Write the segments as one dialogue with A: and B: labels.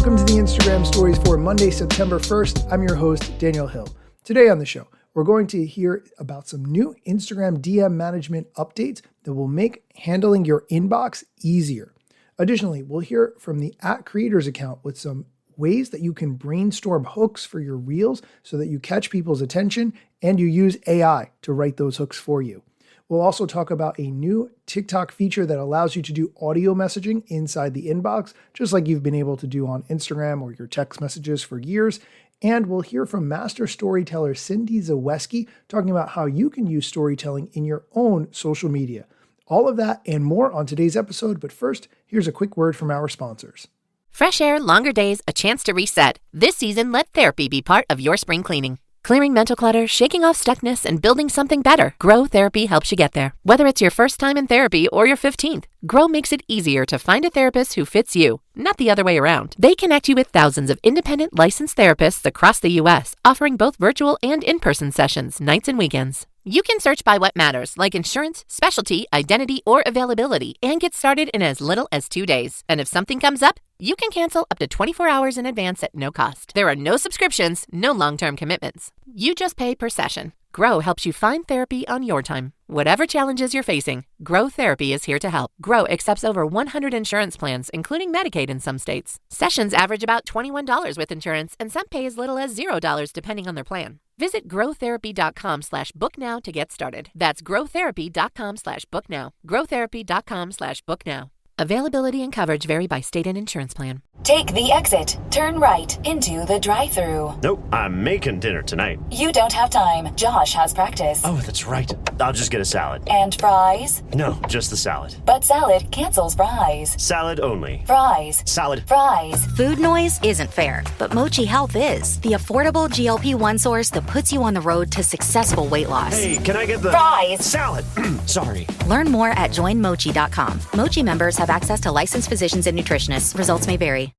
A: Welcome to the Instagram Stories for Monday, September 1st. I'm your host, Daniel Hill. Today on the show, we're going to hear about some new Instagram DM management updates that will make handling your inbox easier. Additionally, we'll hear from the @creators account with some ways that you can brainstorm hooks for your reels so that you catch people's attention and you use AI to write those hooks for you. We'll also talk about a new TikTok feature that allows you to do audio messaging inside the inbox, just like you've been able to do on Instagram or your text messages for years. And we'll hear from master storyteller Cyndi Zaweski talking about how you can use storytelling in your own social media. All of that and more on today's episode, but first, here's a quick word from our sponsors.
B: Fresh air, longer days, a chance to reset. This season, let therapy be part of your spring cleaning. Clearing mental clutter, shaking off stuckness, and building something better. Grow Therapy helps you get there. Whether it's your first time in therapy or your 15th, Grow makes it easier to find a therapist who fits you, not the other way around. They connect you with thousands of independent licensed therapists across the U.S., offering both virtual and in-person sessions, nights and weekends. You can search by what matters, like insurance, specialty, identity, or availability, and get started in as little as 2 days. And if something comes up, you can cancel up to 24 hours in advance at no cost. There are no subscriptions, no long-term commitments. You just pay per session. Grow helps you find therapy on your time. Whatever challenges you're facing, Grow Therapy is here to help. Grow accepts over 100 insurance plans, including Medicaid in some states. Sessions average about $21 with insurance, and some pay as little as $0 depending on their plan. Visit growtherapy.com/book now to get started. That's growtherapy.com/book now. growtherapy.com/book now. Availability and coverage vary by state and insurance plan.
C: Take the exit. Turn right into the drive-thru.
D: Nope, I'm making dinner tonight.
C: You don't have time. Josh has practice.
D: Oh, that's right. I'll just get a salad.
C: And fries?
D: No, just the salad.
C: But salad cancels fries.
D: Salad only.
C: Fries.
D: Salad.
C: Fries.
E: Food noise isn't fair, but Mochi Health is. The affordable GLP-1 source that puts you on the road to successful weight loss.
D: Hey, can I get the
C: fries?
D: Salad. Sorry.
E: Learn more at joinmochi.com. Mochi members have access to licensed physicians and nutritionists. Results may vary.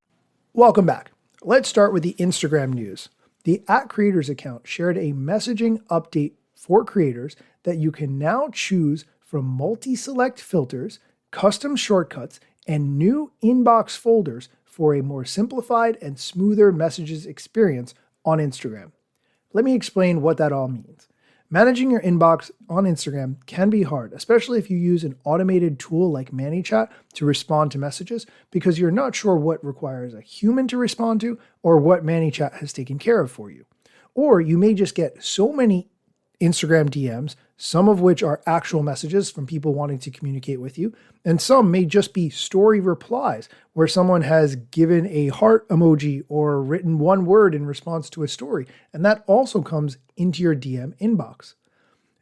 A: Welcome back. Let's start with the Instagram news. The @creators account shared a messaging update for creators that you can now choose from multi-select filters, custom shortcuts, and new inbox folders for a more simplified and smoother messages experience on Instagram. Let me explain what that all means. Managing your inbox on Instagram can be hard, especially if you use an automated tool like ManyChat to respond to messages, because you're not sure what requires a human to respond to or what ManyChat has taken care of for you. Or you may just get so many Instagram DMs, some of which are actual messages from people wanting to communicate with you, and some may just be story replies where someone has given a heart emoji or written one word in response to a story, and that also comes into your DM inbox.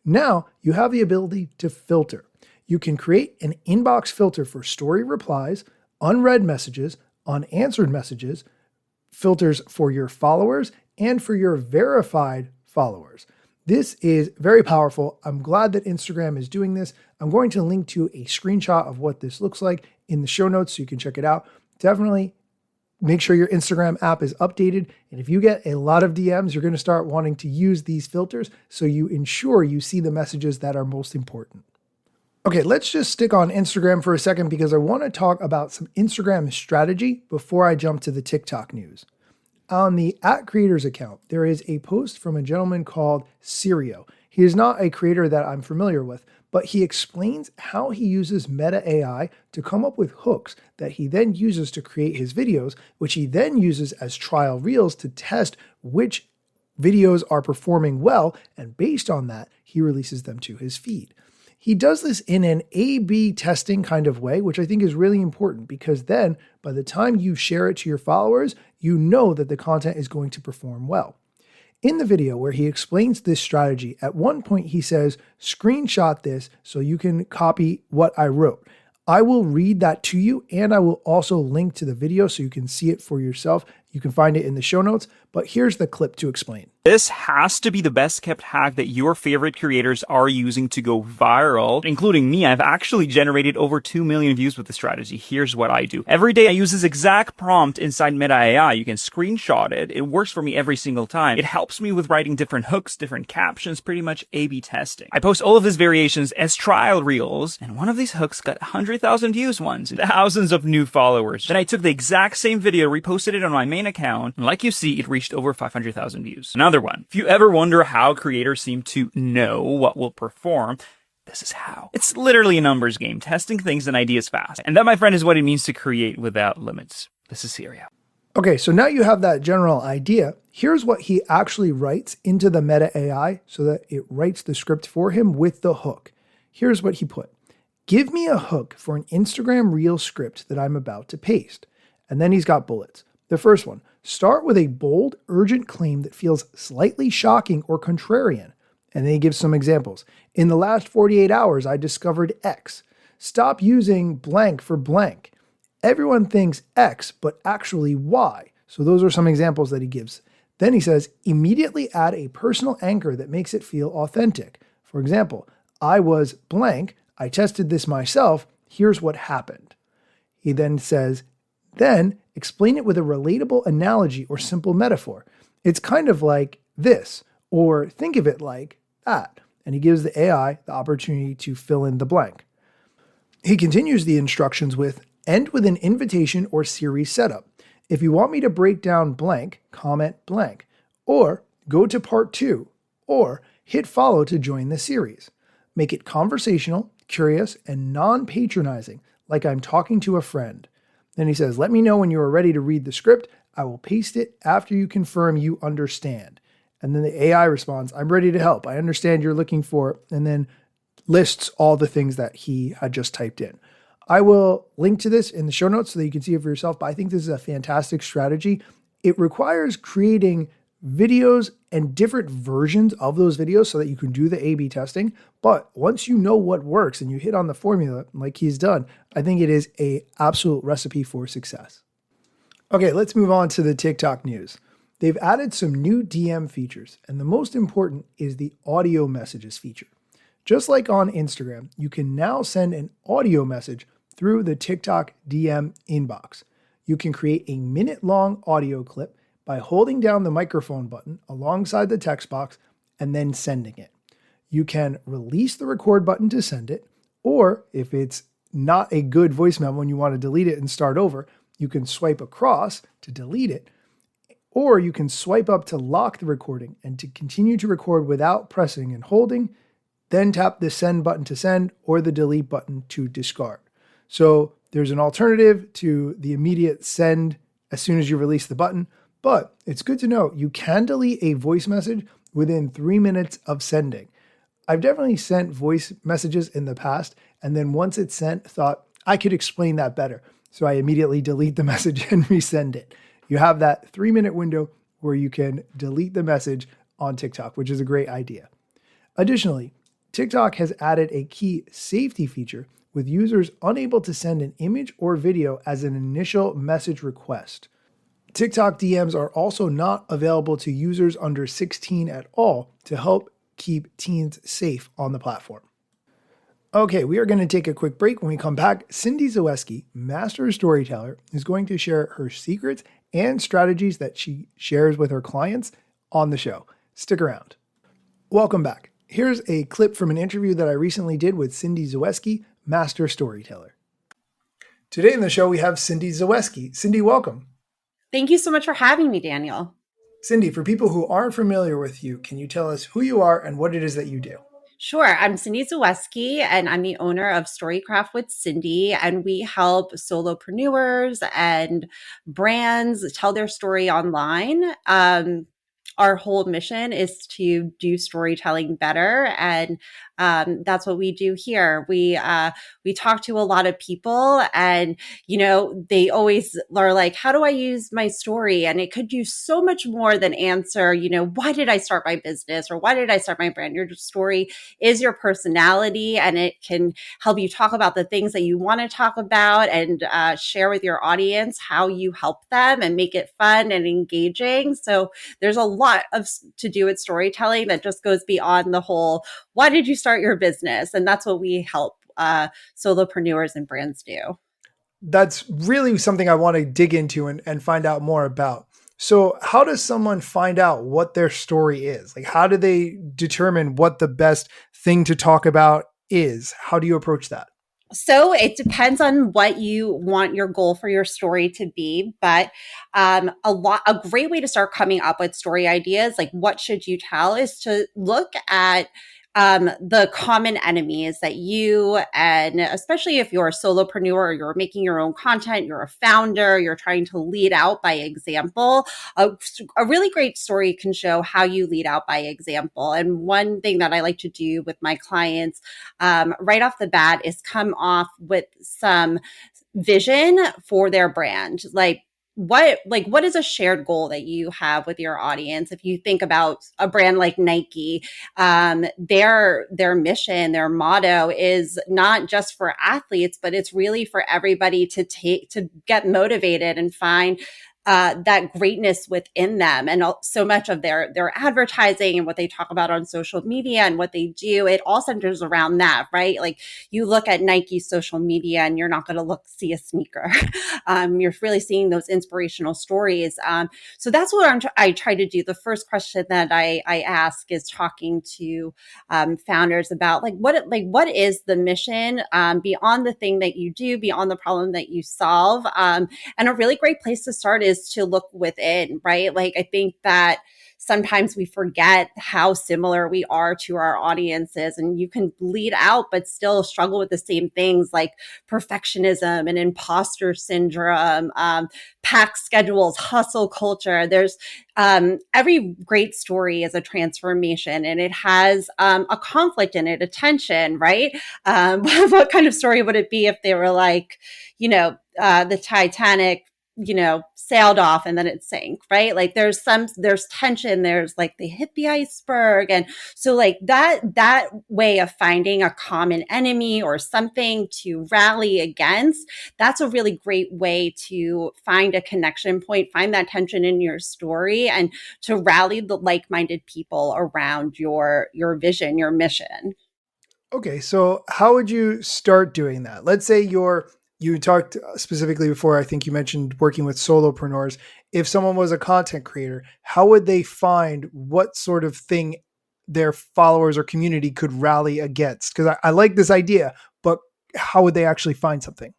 A: Now you have the ability to filter. You can create an inbox filter for story replies, unread messages, unanswered messages, filters for your followers, and for your verified followers. This is very powerful. I'm glad that Instagram is doing this. I'm going to link to a screenshot of what this looks like in the show notes so you can check it out. Definitely make sure your Instagram app is updated. And if you get a lot of DMs, you're going to start wanting to use these filters so you ensure you see the messages that are most important. Okay, let's just stick on Instagram for a second because I want to talk about some Instagram strategy before I jump to the TikTok news. On the @creators account, there is a post from a gentleman called Sirio. He is not a creator that I'm familiar with, but he explains how he uses Meta AI to come up with hooks that he then uses to create his videos, which he then uses as trial reels to test which videos are performing well, and based on that, he releases them to his feed. He does this in an A/B testing kind of way, which I think is really important because then by the time you share it to your followers, you know that the content is going to perform well. In the video where he explains this strategy, at one point he says, screenshot this so you can copy what I wrote. I will read that to you and I will also link to the video so you can see it for yourself. You can find it in the show notes, but here's the clip to explain.
F: This has to be the best kept hack that your favorite creators are using to go viral, including me. I've actually generated over 2 million views with this strategy. Here's what I do. Every day I use this exact prompt inside Meta AI. You can screenshot it. It works for me every single time. It helps me with writing different hooks, different captions, pretty much A/B testing. I post all of these variations as trial reels, and one of these hooks got 100,000 views once, and thousands of new followers. Then I took the exact same video, reposted it on my main account, and like you see, it reached over 500,000 views. Another one. If you ever wonder how creators seem to know what will perform, this is how. It's literally a numbers game, testing things and ideas fast. And that, my friend, is what it means to create without limits. This is Syria.
A: Okay, so now you have that general idea. Here's what he actually writes into the Meta AI so that it writes the script for him with the hook. Here's what he put. Give me a hook for an Instagram reel script that I'm about to paste. And then he's got bullets. The first one, start with a bold, urgent claim that feels slightly shocking or contrarian. And then he gives some examples. In the last 48 hours, I discovered X. Stop using blank for blank. Everyone thinks X, but actually Y. So those are some examples that he gives. Then he says, immediately add a personal anchor that makes it feel authentic. For example, I was blank. I tested this myself. Here's what happened. He then says, then explain it with a relatable analogy or simple metaphor. It's kind of like this, or think of it like that. And he gives the AI the opportunity to fill in the blank. He continues the instructions with, end with an invitation or series setup. If you want me to break down blank, comment blank, or go to part 2, or hit follow to join the series. Make it conversational, curious, and non-patronizing, like I'm talking to a friend. Then he says, let me know when you are ready to read the script. I will paste it after you confirm you understand. And then the AI responds, I'm ready to help. I understand you're looking for, and then lists all the things that he had just typed in. I will link to this in the show notes so that you can see it for yourself, but I think this is a fantastic strategy. It requires creating videos and different versions of those videos so that you can do the A/B testing. But once you know what works and you hit on the formula like he's done, I think it is an absolute recipe for success. Okay, let's move on to the TikTok news. They've added some new DM features, and the most important is the audio messages feature. Just like on Instagram, you can now send an audio message through the TikTok DM inbox. You can create a minute-long audio clip by holding down the microphone button alongside the text box and then sending it. You can release the record button to send it, or if it's not a good voice memo and you want to delete it and start over, you can swipe across to delete it, or you can swipe up to lock the recording and to continue to record without pressing and holding, then tap the send button to send or the delete button to discard. So there's an alternative to the immediate send as soon as you release the button, but it's good to know you can delete a voice message within 3 minutes of sending. I've definitely sent voice messages in the past, and then once it's sent, thought I could explain that better. So I immediately delete the message and resend it. You have that 3-minute window where you can delete the message on TikTok, which is a great idea. Additionally, TikTok has added a key safety feature with users unable to send an image or video as an initial message request. TikTok DMs are also not available to users under 16 at all to help keep teens safe on the platform. Okay, we are going to take a quick break. When we come back, Cyndi Zaweski, master storyteller, is going to share her secrets and strategies that she shares with her clients on the show. Stick around. Welcome back. Here's a clip from an interview that I recently did with Cyndi Zaweski, master storyteller. Today in the show, we have Cyndi Zaweski. Cyndi, welcome.
G: Thank you so much for having me, Daniel.
A: Cyndi, for people who aren't familiar with you, can you tell us who you are and what it is that you do?
G: Sure. I'm Cyndi Zaweski, and I'm the owner of StoryCraft with Cyndi, and we help solopreneurs and brands tell their story online. Our whole mission is to do storytelling better, and That's what we do here. We talk to a lot of people, and they always are like, how do I use my story? And it could do so much more than answer, why did I start my business or why did I start my brand? Your story is your personality, and it can help you talk about the things that you want to talk about, and share with your audience how you help them and make it fun and engaging. So there's a lot to do with storytelling that just goes beyond the whole, why did you start your business? And that's what we help solopreneurs and brands do.
A: That's really something I want to dig into and find out more about. So how does someone find out what their story is? Like, how do they determine what the best thing to talk about is? How do you approach that?
G: So it depends on what you want your goal for your story to be, but a great way to start coming up with story ideas, like what should you tell, is to look at the common enemies that you, and especially if you're a solopreneur or you're making your own content, you're a founder, you're trying to lead out by example, a really great story can show how you lead out by example. And one thing that I like to do with my clients right off the bat is come off with some vision for their brand. What is a shared goal that you have with your audience? If you think about a brand like Nike, their mission, their motto is not just for athletes, but it's really for everybody to get motivated and find that greatness within them. And so much of their advertising and what they talk about on social media and what they do, it all centers around that, right? Like, you look at Nike's social media and you're not going to see a sneaker. You're really seeing those inspirational stories. So that's what I try to do. The first question that I ask is talking to founders about what is the mission beyond the thing that you do, beyond the problem that you solve. And a really great place to start is to look within, right? Like, I think that sometimes we forget how similar we are to our audiences, and you can bleed out but still struggle with the same things like perfectionism and imposter syndrome, packed schedules, hustle culture. There's every great story is a transformation, and it has a conflict in it, a tension, right? What kind of story would it be if they were like, the Titanic sailed off and then it sank, right? Like, there's tension, there's like they hit the iceberg. And so like that way of finding a common enemy or something to rally against, that's a really great way to find a connection point, find that tension in your story, and to rally the like-minded people around your vision, your mission.
A: Okay, so how would you start doing that? Let's say you talked specifically before, I think you mentioned working with solopreneurs. If someone was a content creator, how would they find what sort of thing their followers or community could rally against? Because I like this idea, but how would they actually find something?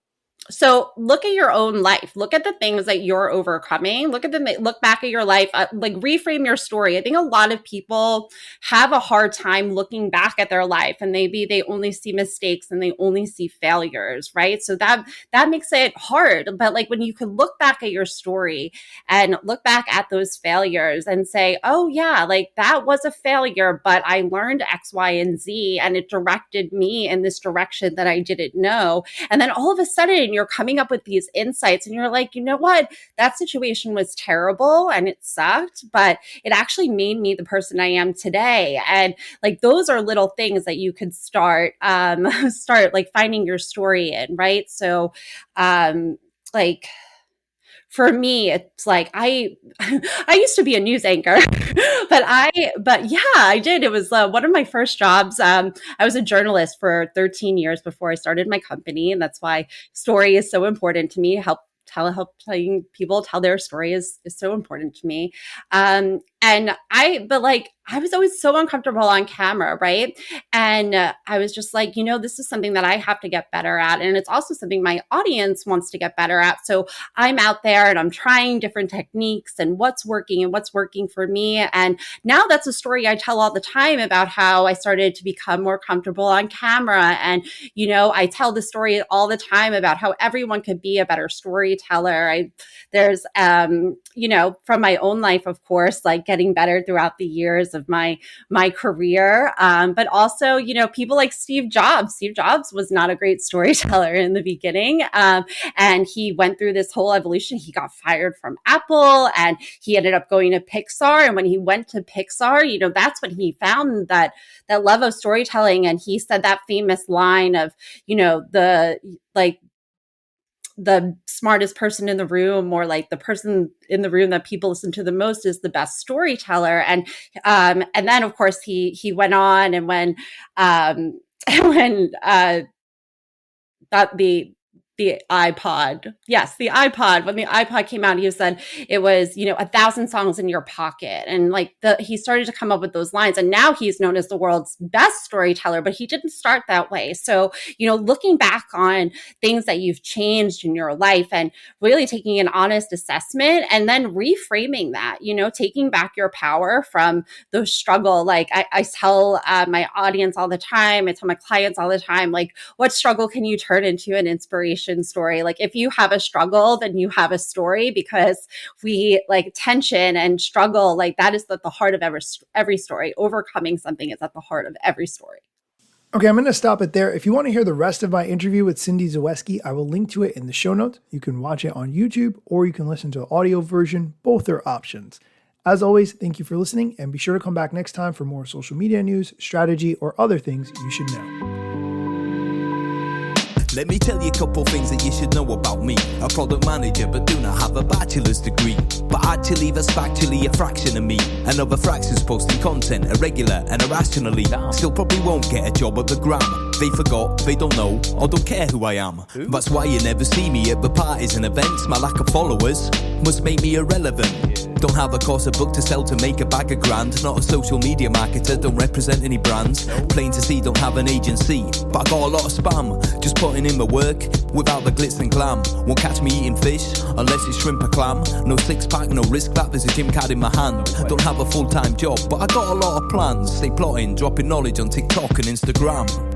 G: So look at your own life. Look at the things that you're overcoming. Look back at your life, reframe your story. I think a lot of people have a hard time looking back at their life, and maybe they only see mistakes and they only see failures, right? So that makes it hard. But like, when you can look back at your story and look back at those failures and say, oh yeah, like that was a failure, but I learned X, Y, and Z, and it directed me in this direction that I didn't know. And then all of a sudden, you're coming up with these insights and you're like, you know what? That situation was terrible and it sucked, but it actually made me the person I am today. And like, those are little things that you could start like finding your story in, right? So, like, for me, it's like I used to be a news anchor, but yeah, I did. It was one of my first jobs. I was a journalist for 13 years before I started my company, and that's why story is so important to me. Helping people tell their story is so important to me. I was always so uncomfortable on camera, right? And I was just like, this is something that I have to get better at. And it's also something my audience wants to get better at. So I'm out there and I'm trying different techniques and what's working for me. And now that's a story I tell all the time about how I started to become more comfortable on camera. And, I tell the story all the time about how everyone could be a better storyteller. There's from my own life, of course, like getting better throughout the years of my career. But also, people like Steve Jobs. Steve Jobs was not a great storyteller in the beginning. And he went through this whole evolution. He got fired from Apple and he ended up going to Pixar. And when he went to Pixar, that's when he found that love of storytelling. And he said that famous line of, the smartest person in the room, or like the person in the room that people listen to the most, is the best storyteller. And then of course he went on, and when the iPod. Yes, the iPod. When the iPod came out, he said it was, 1,000 songs in your pocket. And he started to come up with those lines. And now he's known as the world's best storyteller, but he didn't start that way. So, looking back on things that you've changed in your life and really taking an honest assessment and then reframing that, taking back your power from the struggle. Like I tell my audience all the time, I tell my clients all the time, what struggle can you turn into an inspiration story? Like if you have a struggle, then you have a story, because we tension and struggle, that is at the heart of every story. Overcoming something is at the heart of every story.
A: Okay, I'm going to stop it there. If you want to hear the rest of my interview with Cyndi Zaweski, I will link to it in the show notes. You can watch it on YouTube or you can listen to the audio version. Both are options. As always, thank you for listening, and be sure to come back next time for more social media news, strategy, or other things you should know.
H: Let me tell you a couple things that you should know about me. A product manager, but do not have a bachelor's degree. But actually, that's factually a fraction of me. Another fraction's posting content irregular and irrationally. Still probably won't get a job at the Gram. They forgot, they don't know, or don't care who I am. That's why you never see me at the parties and events. My lack of followers must make me irrelevant. Don't have a course, a book to sell to make a bag of grand. Not a social media marketer, don't represent any brands. Plain to see, don't have an agency, but I got a lot of spam. Just putting in my work without the glitz and glam. Won't catch me eating fish unless it's shrimp or clam. No six pack, no risk that, there's a gym card in my hand. Don't have a full-time job, but I got a lot of plans. Stay plotting, dropping knowledge on TikTok and Instagram.